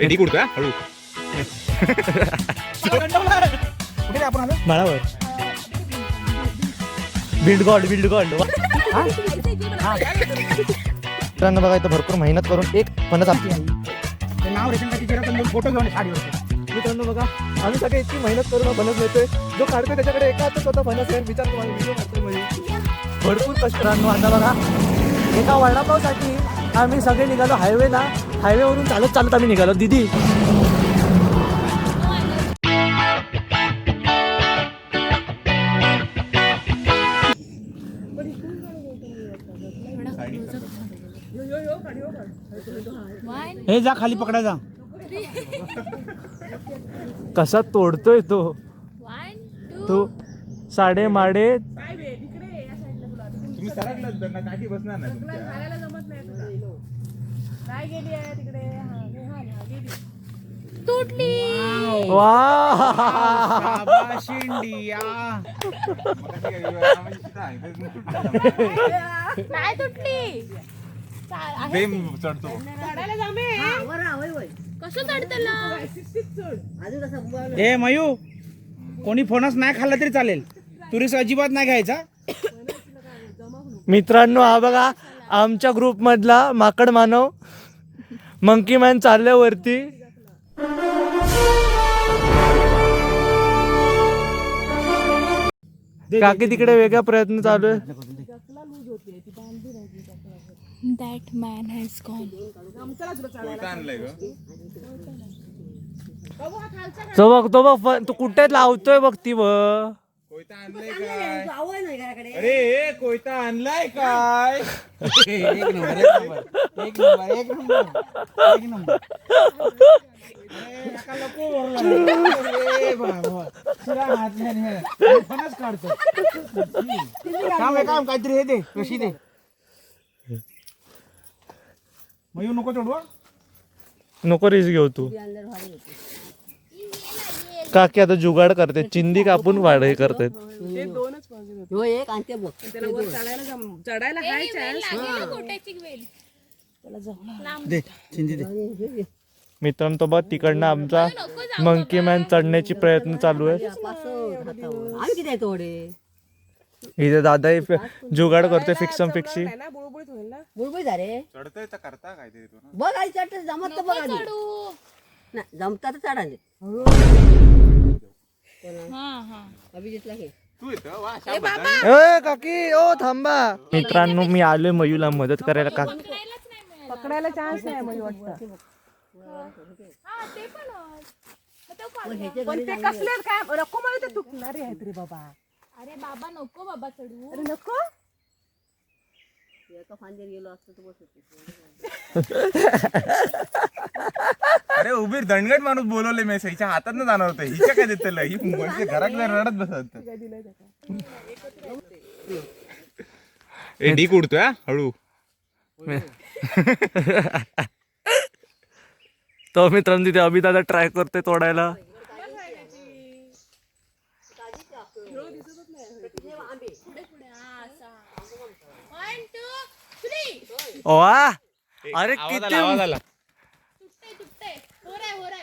Eddy कुठं हळू कुठे आपण आलो माळावर बिल्डगॉड मित्रांनो बघा इथं भरपूर मेहनत करून एक फणस आपली आहे. ते नाव रेशन कार्डची पण फोटो घेऊन साडीवर मित्रांनो बघा आम्ही सगळे इतकी मेहनत करून हा फणस नेतोय. जो काढतोय त्याच्याकडे एका हातात स्वतः फणस आहे. विचार तुम्हाला व्हिडिओ करतोय म्हणजे भरपूर कष्टांनो. आता बघा एका वडापावसाठी आम्ही सगळे निघालो हायवेवरून चालत आम्ही निघालो. दीदी हे जा खाली पकडा जा कसा तोडतोय तो साडे माडे. तुम्ही सरकलाच ना काठी बसणार नाही तुटली. वा नाही तुटली. चढतो कसं चढतला? ए मयू कोणी फणस नाही खाल्ला तरी चालेल तुरीस अजिबात नाही घ्यायचा. मित्रांनो हा बघा आमच्या ग्रुप मधला माकड मानव मंकी मॅन चालल्यावरती. काकी तिकडे वेगळा प्रयत्न चालू आहे. That man has gone. कोयता आणलाय ग तो बघ तू कुठे लावतोय बघ ती कोयता आणलाय काय अरे कोयता आणलाय काय फणस काढतो काहीतरी हे दे कशी दे मयू नको चढवा नको रिस्क घेऊ तू. काकी आता जुगाड करते चिंदी कापून वाढ करते. दे चिंदी दे. मित्रांनो तो बघ तिकडनं आमचा मंकी मॅन चढण्याची प्रयत्न चालू आहे. इथे दादा जुगाड करतोय फिक्सम फिक्सी. चढतोय तर करता काय ते बघ आई चढ जमत तर बघ आधी चढू. नाही जमता तर चढाले हा अभिजितला घे तू येतं वा ए काकी ओ थांबा. मित्रांनो मी आलोय मयूला मदत करायला. का पकडायला चान्स नाही म्हणजे वाटतं. हा ते पण पण ते कसले काय नको मला ते दुखणारे आहेत रे बाबा. अरे बाबा नको बाबा चढू. अरे नको एका फांदीवर गेलो असतो तर बसत अरे उभी दणगट माणूस बोलवले मी हिच्या हातात न जाणार होतं हिच्या काय देत ही म्हणजे घरात रडत बसत एडी कुडतोय हळू तो मित्रांनो तिथे अभि दादा ट्राय करतोय तोडायला. वा अरे किती आला तुटते हो रे मला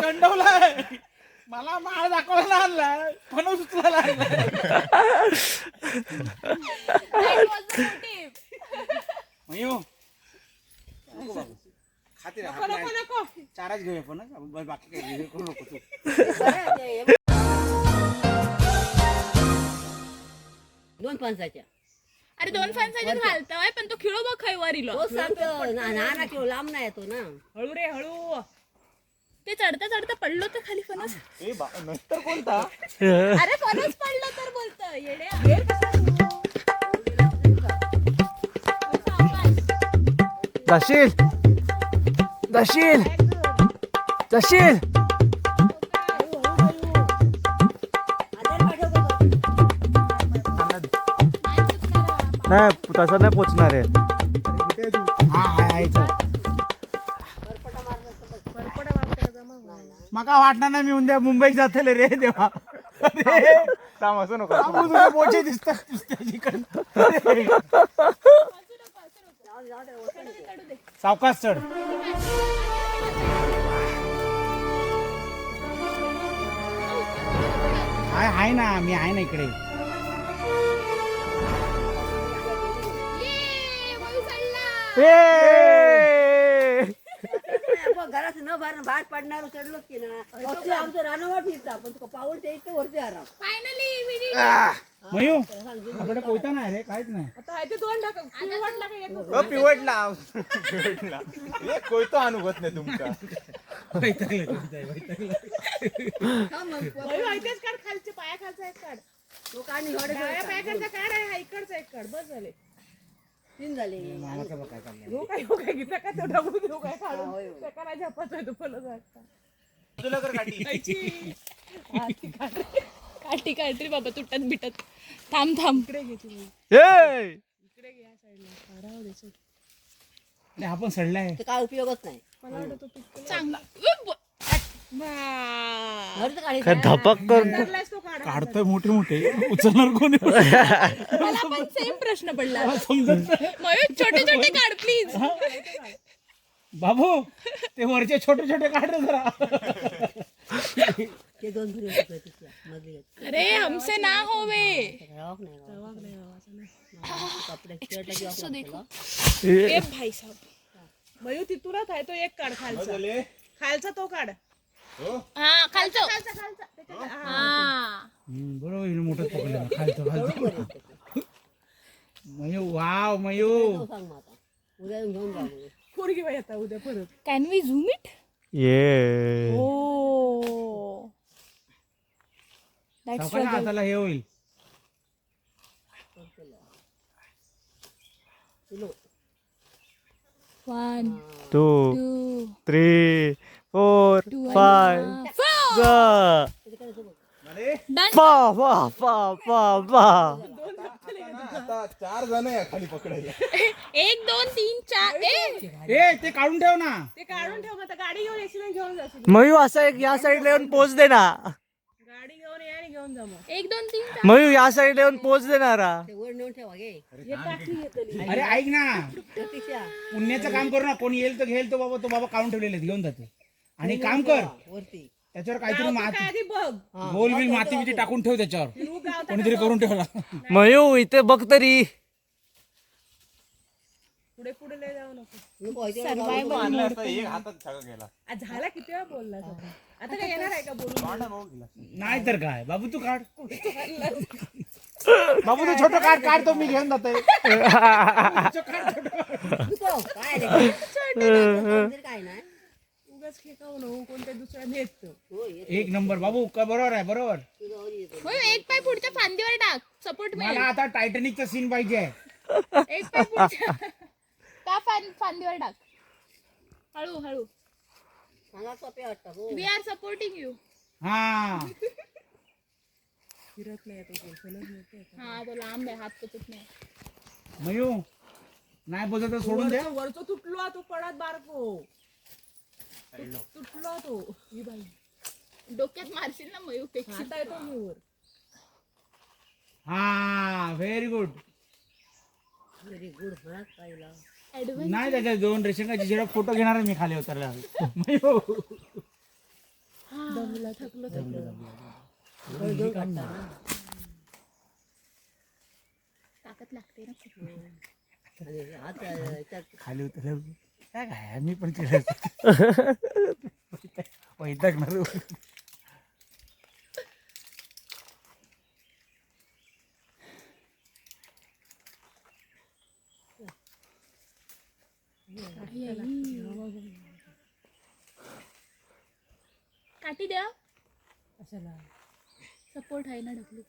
गंडवलाय मला माळ दाखवायला आणलाय फणस उचलायला आणलाय. मयू खाते चारच घेऊया पण बाकी काही करू नको तू. दोन फणसाच्या अरे 2 फणसाच्यात घालतोय पण तो खिळो बघ खै वर इलो. तो सांगतो ना किलो लांब नाही येतो ना. हळू रे हळू. ते चढता पडलो तर खाली फणस. नंतर कोणता अरे फणस पडलो तर बोलतो येड्या. जाशील जाशील जाशील. नाही तसं नाही पोचणार आहे. मका वाटणार नाही मी उद्या मुंबईत जाते रे देवा. थांब असं नको पोचे दिसतात सावकाश चढ आहे ना मी आहे ना इकडे घरात न बाहेर पडणार चढलो की ना आमचं रानवाट फिरता पण तुका पाऊल ते इतकं वरती आराम फायनली मयू आपल्याकडे कोयता नाही रे काहीच नाही आता ते दोन टाका पिवटला काही एक पिवटला एक कोयतो अनुभवत नाही तुमचा इथेच काढ खालचे पाया खालचा एक काढ तो काढणी डाव्या पायाकडचा काढ आहे हा इकडचा एक काढ बस झाले तीन झाले मामाचा बघ काय चाललंय घेऊ काय घेता का तो डबू घेऊ काय काढून त्या काय झपाचा तो फलच वाटता तुला कर काठी काठी काठी बाबा तुटत बिटत थांब थांब इकडे घे तुम्ही ए इकडे घे या साईडला काढावं द्यायचं अरे आपण सडलाय ते काय उपयोगच नाही मला वाटतं तो पिक्चर चांगला घरचं काढी काय धपक कर काढलायस तो काढा काढतोय मोठे मोठे उचलणार कोणी मला पण सेम प्रश्न पडला मयूर छोटे छोटे काढ प्लीज बाबू ते वरचे छोटे छोटे काढ रे जरा ते दोन घरी होते मध्ये अरे हमसे ना होवे रावक नाही कपडे शर्ट सो देखो ए, ए भाई साहब मयू तिथूनच आहे तो एक काढ खालचा खालचा तो काढ हा खालचं हा बरोबर हिने मोठं पकडलं खालतो मयू वाव मयू सांग मग आता उद्या येऊन घेऊन जा मग. पोरगी बाई आता उद्या परत कॅन वी झूम इट ये ओ दॅट्स सावकाश हाताला हे होईल किलो 1 2 2 3 4 5 जा डन पा पा पा पा पा आता 4 जण आहे खाली पकडायला 1 2 3 4 ए ते काढून ठेव ना ते काढून ठेव आता गाडी घेऊन येशील आणि घेऊन जाशील मयू असा एक या साईडला येऊन पोच दे ना गाडी घेऊन ये आणि घेऊन जा मग 1 2 3 4 मयू या साईडला येऊन पोच देणारा ते वर नेऊन ठेवा गे हे टाकली येतली अरे ऐक ना प्रतीक्षा पुण्याचं काम करू ना कोणी येईल तर घेईल तो बाबा काढून ठेवलेले घेऊन जाते आणि काम कर वरती त्याच्यावर काहीतरी काय माती आधी बघ गोल बिल माती बिती टाकून ठेव त्याच्यावर तू गाव कोणीतरी करून ठेवला मयू इथे बघ तरी पुढे पुढे लय जाऊ नको नको आहे ते आणलं असतं, एक हातात सगळं गेला आज झाला किती वेळा बोलला आता काय येणार आहे का बोलून नाही तर काय बाबू तू काढ बाबू तू छोटं काढ तो मी घेऊन जातोय नको, काय आले? मंदिर काय नाही उगाच खेकावू नको कोणत्या दुसऱ्या नेत हो येत एक नंबर बाबू काय बरोबर आहे बरोबर तुझं वरी येतो होय एक पाय पुढच्या फांदीवर टाक सपोर्ट मला मिळेल आता टायटॅनिकचा सीन पाहिजे एक पाय पुढच्या त्या फांदीवर टाक हळू हळू सांगा सोपे वाटतं हो वी आर सपोर्टिंग यू हा फिरत नाही तो बोलतोच नाही हा तो लांब आहे हात पोचत नाही मयू नाही बोलत तर सोडून द्या वरचं तुटलो तो पडत बारको तुटलो तो ही बाई डोक्यात मारशील ना मयू पेक्षा आता येतो मी वर हा व्हेरी गुड व्हेरी गुड म्हणत पाहिला नाही त्याच्या 2 रेशनकाची झेरॉक्स फोटो घेणार आहे मी खाली उतरल्या मयू दमला थकलो ताकद लागते ना खूप. आणि हात याच्यात खाली उतरल्या काय मी पण केलं वैतागणार काठी द्या कशाला सपोर्ट आहे ना ढकलू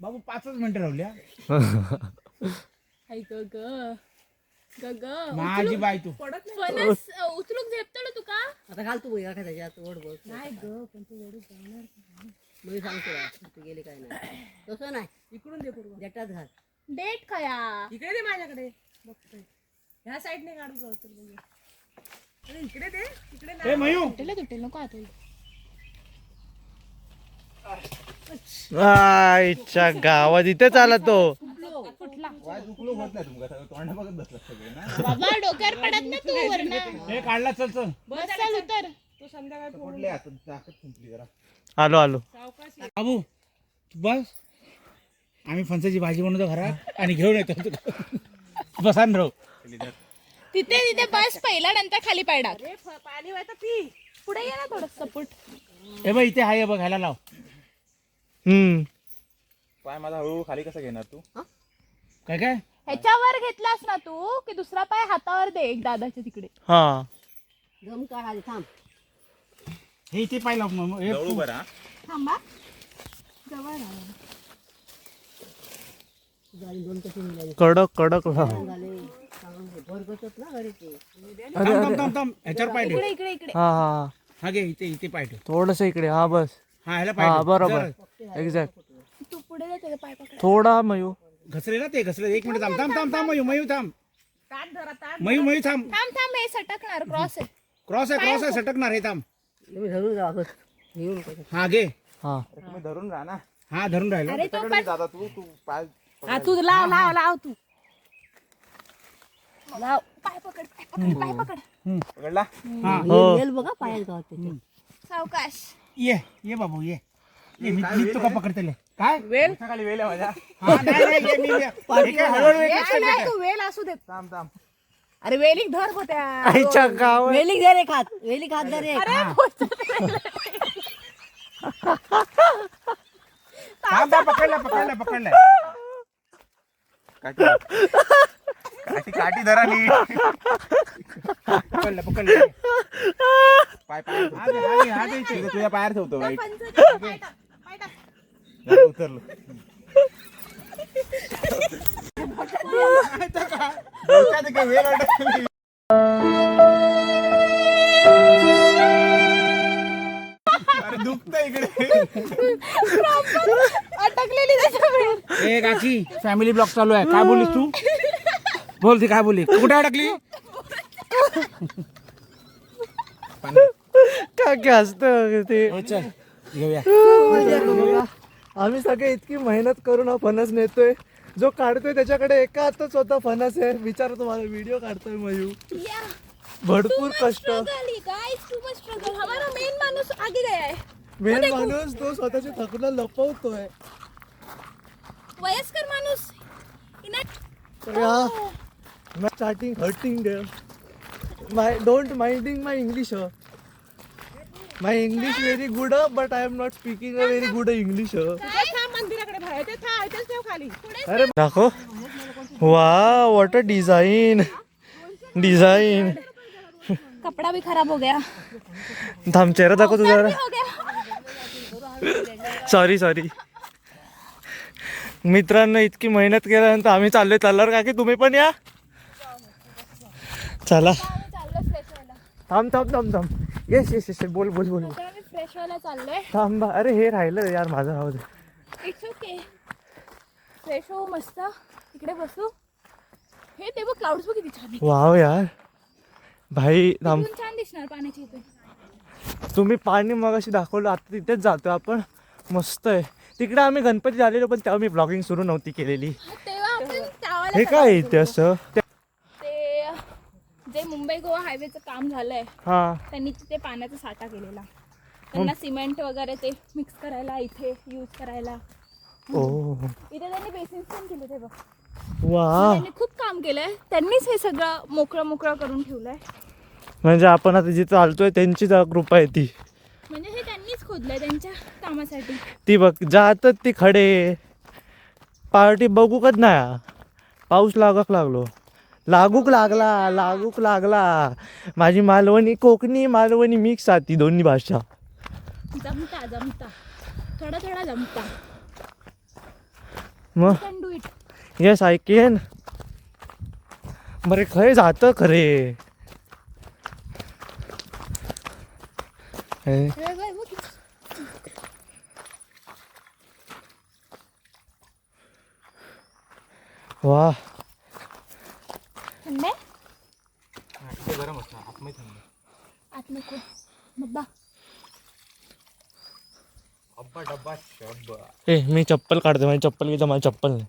बाबू 5 मिनिटं राहिल्या हाय ग माझी बाई तू पडत नाही फणस उचलूक झेपतो तुका आता घालतो बघ का त्याच्यात वड बघ नाही ग पण तू वडू जाणार मी सांगतो तू गेले काय नाही तसं नाही इकडून दे पूर्वा जटात घाल डेट खया इकडे दे माझ्याकडे बघतोय ह्या साईडने काढू जाऊ तर बघूया अरे इकडे दे इकडे ए मयू तुटेल नको आता आईच्या गावात इथेच आला तो. वाय दुखलो होत नाही तुमका सगळं तोंड बघत बसला सगळे ना. बाबा डोक्यावर पडत ना तू वरनं. हे काढला चल चल बस चल उतर. पडले आता ताकद संपली जरा. आलो बाबू बस आम्ही फणसाची भाजी बनवतो घरात आणि घेऊन येतो बसा न राहू. तिथे बस पहिला नंतर खाली पाय टाक. पाणी वाहतं पी. पुढे ये ना थोडं सपोर्ट. हे बघ इथे आहे बघ ह्याला लाव. पाय माझा हळूहळू खाली कसं घेणार तू? काय काय ह्याच्यावर घेतलास ना तू की दुसरा पाय हातावर दे एक दादाच्या तिकडे. हा दम काढ आधी थांब. हे इथे पाय लाव मग. हे जवळ बरा. थांबा जवळ राहा. गाडी दोन कशी मिळाली कडक झाले भरगतच ना घरी ते. थांब ह्याच्यावर पाय ठेव. इकडे इकडे हा हा हा घे इथे पाय ठेव. थोडस इकडे. हा बस. हा ह्याला पाय हा ठेव. बरोबर जरा एक्झॅक्ट. तू पुढे जा त्याचा पाय पकड. थोडा मयू. घसरे ना ते घसरे. एक मिनिट थांब मयू थांब. मयू थांब. थांब हे सटकणार क्रॉस आहे. क्रॉस आहे सटकणार हे थांब. तुम्ही धरून जा बस घेऊ नको. हा घे. हा तुम्ही धरून राहा ना. हा धरून राहिलो. अरे तो त्याच्याकडे दादा तू पाय तू लाव तू लाव पाय पकड पाय पकड. पकडला. हा येल बघा पायात गावात त्याच्या. सावकाश. ये बाबू ये मी तुका पकडतेले काय खाली वेल आहे माझ्या. हा नाही ये मी हे काय हळूहळू एक लक्षात नाही, घे. तू वेल असू देत. थांब. अरे वेलिंग धर होत्या. आईच्या गावात. वेली घे रे खात वेली खात जा रे. थांब पकडला काठी धरा नी. पकडलं पाय हा दे इथे. तुझ्या पायावर ठेवतो वाईट. पाय टाक. जरा उतरलो. डोक्यात काय वेल अडकली. अरे दुखतं इकडे. अटकलेली त्याच्या वेळ. ए काकी फॅमिली ब्लॉग चालू आहे. काय बोललीस तू? बोल ती काय बोलली कुठे अडकली? काय असतं ते. हो, चल घेऊया. आम्ही सगळे इतकी मेहनत करून हा फणस नेतोय. जो काढतोय त्याच्याकडे एका हातात स्वतः फणस आहे. विचार तुम्हाला व्हिडिओ काढतोय मयू. भरपूर कष्ट. Guys too much struggle. हमारा मेन माणूस आगे गया है. मेन माणूस तो स्वतःची थकना लपवतोय. वयस्कर माणूस starting hurting my don't minding my English. My English very good but I am not speaking a very good English. मंदिराकडे बाहेर ठेव खाली. अरे दाखव. वा व्हॉट अ डिझाईन. कपड़ा भी खराब हो गया. थांब चेहरा दाखव तुझा. हो गया. सॉरी मित्रांनो इतकी मेहनत केल्यानंतर आम्ही चाललोय चालणार का की तुम्ही पण या. चला चाललोय फ्रेश व्हायला. थांब येस बोल फ्रेश व्हायला चाललोय. थांब. अरे हे राहिलं यार माझं. राहू दे. It's okay. फ्रेश हो मस्त. इकडे बसू. हे ते बघ क्लाउड्स बघ किती छान. वाव यार भाई थांब. इथून छान दिसणार पाण्याची इथे. तुम्ही पाणी मगाशी दाखवलं आता तिथेच जातोय आपण. मस्त आहे तिकडे. आम्ही गणपती झालेलो पण तेव्हा मी ब्लॉगिंग सुरू नव्हती केलेली. तेव्हा आपण त्यावेळेला हे काय आहे इथे असं? ते जे मुंबई गोवा हायवेचं काम झालंय हा त्यांनी तिथे पाण्याचा साठा केलेला. त्यांना सिमेंट वगैरे ते मिक्स करायला इथे यूज करायला. ओ इथे त्यांनी बेसिन्स पण केले. ते बघ वा. त्यांनी खूप काम केलंय. त्यांनीच हे सगळं मोकळं करून ठेवलंय. म्हणजे आपण आता जिथं चालतोय त्यांचीच कृपा आहे ती. म्हणजे हे त्यांनीच खोदलंय त्यांच्या कामासाठी. ती बघ जातात ती खडे. पार्टी बघू कच नाही. पाऊस लागूक लागला. माझी मालवणी कोकणी मालवणी मिक्स आहे ती दोन्ही भाषा. जमता थोडा जमता. मग can do it. Yes I can. बरे खय जातं खरे. वा थंड आहे. गरम असतं आतमध्ये थंड. आत नको. बाबा ए मी चप्पल काढते, माझी चप्पल घेतो, माझी चप्पल नाही.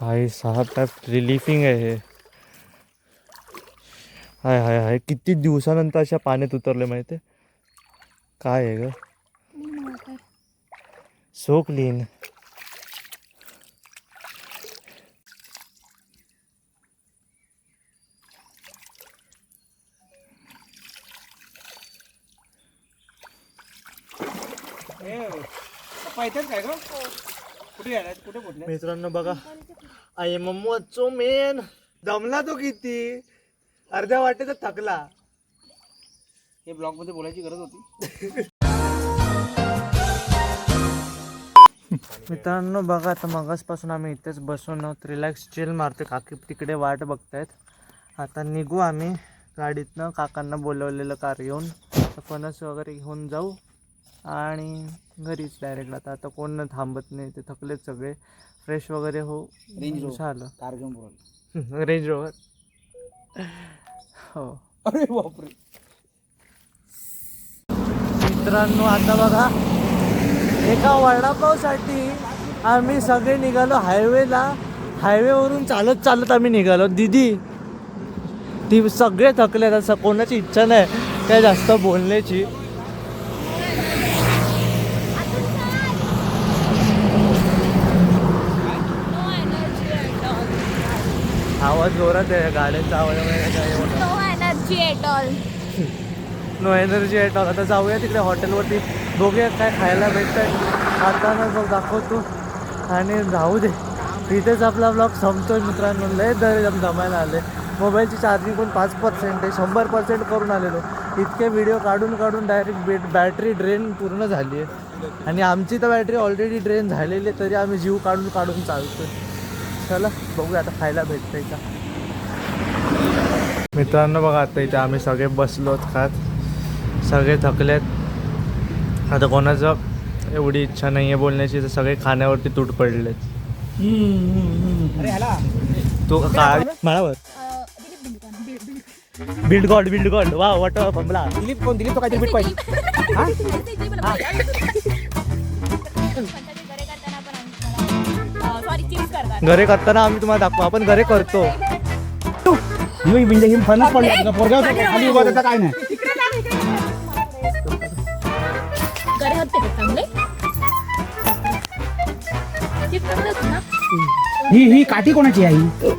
भाई साहब काय रिलीफिंग आहे हे. हाय हाय हाय, किती दिवसानंतर अशा पाण्यात उतरले माहिती. काय आहे ग, सो क्लीन. काय ग कुठे आलाय, कुठे पोहोचले? मित्रांनो बघा, आय एम मम्मो मेन. दमला तो किती, अर्ध्या वाटेत थकला. हे ब्लॉग मध्ये बोलायची गरज होती. मित्रांनो बघा, आता मगासपासून आम्ही इथेच बसून आहोत, रिलॅक्स चिल मारते. काकी तिकडे वाट बघतायत. आता निघू आम्ही गाडीतनं, काकांना बोलवलेलं कार घेऊन. फणस वगैरे घेऊन जाऊ आणि घरीच डायरेक्ट. आता कोण थांबत नाही, ते थकलेत सगळे. फ्रेश वगैरे हो, झालं. कार घेऊन बोल. Range rover. हो अरे बापरे. मित्रांनो आता बघा, एका वडापावसाठी आम्ही सगळे निघालो हायवेला. हायवेवरून चालत चालत आम्ही निघालो. दीदी ती सगळे थकले, असं कोणाची इच्छा नाही काय जास्त बोलण्याची. आवाज जोरात आहे गाड्यांचा आवाज. No energy at all. No energy at all. आता जाऊया तिकडे हॉटेलवरती, बघूया काय खायला भेटतंय. आता ना बघ दाखवतो आणि राहू दे. इथेच आपला ब्लॉग संपतोय मित्रांनो. लय दमायला आले. मोबाईलची चार्जिंग पण 5% आहे, 100% करून आलेलो. इतके व्हिडिओ काढून काढून डायरेक्ट बॅटरी ड्रेन पूर्ण झाली आहे. आणि आमची तर बॅटरी ऑलरेडी ड्रेन झालेली आहे, तरी आम्ही जीव काढून काढून चालतोय. चला बघूया आता खायला भेटतंय का. मित्रांनो बघा, आता इथे आम्ही सगळे बसलोत खात. सगळे थकलेत. आता कोणाचं एवढी इच्छा नाही आहे बोलण्याची, तर सगळे खाण्यावरती तुट पडलेत. अरे ह्याला तू काय माळावर बिल्ड गॉड वा वॉट बंबला. दिलीप कोण? दिलीप तो काहीतरी बीट पाहिजे. घरे करताना आम्ही तुम्हाला दाखवू, आपण घरे करतो. म्हणजे फणस पडला पोरगा खाली उभा, त्याचा काय नाही. गरे होते का चांगले? ही काठी कोणाची आहे? ही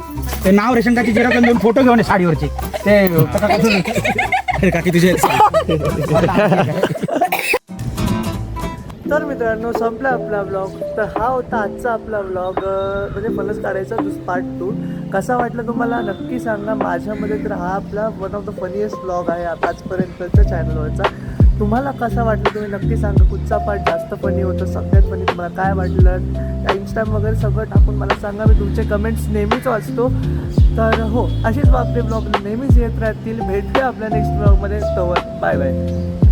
ते नाव रेशन कार्डची झेरॉक्स देऊन फोटो घेऊन साडीवरचे ते काकी तुझे. तर मित्रांनो संपला आपला ब्लॉग. तर हा होता आजचा आपला ब्लॉग, म्हणजे फणस काढायचा पार्ट 2. कसा वाटला तुम्हाला नक्की सांगा. माझ्यामध्ये तर हा आपला one of the funniest blog आहे आजपर्यंतच्या चॅनलवरचा. तुम्हाला कसा वाटलं तुम्ही नक्की सांगा. कुठचा पार्ट जास्त फनी होतं, सगळ्यात फनी तुम्हाला काय वाटलं, इंस्टाग्राम वगैरे सगळं टाकून मला सांगा. मी तुमचे कमेंट्स नेहमीच वाचतो. तर हो, असेच आपले ब्लॉग नेहमीच येत राहतील. भेटूया आपल्या नेक्स्ट ब्लॉगमध्ये. तोवर बाय बाय.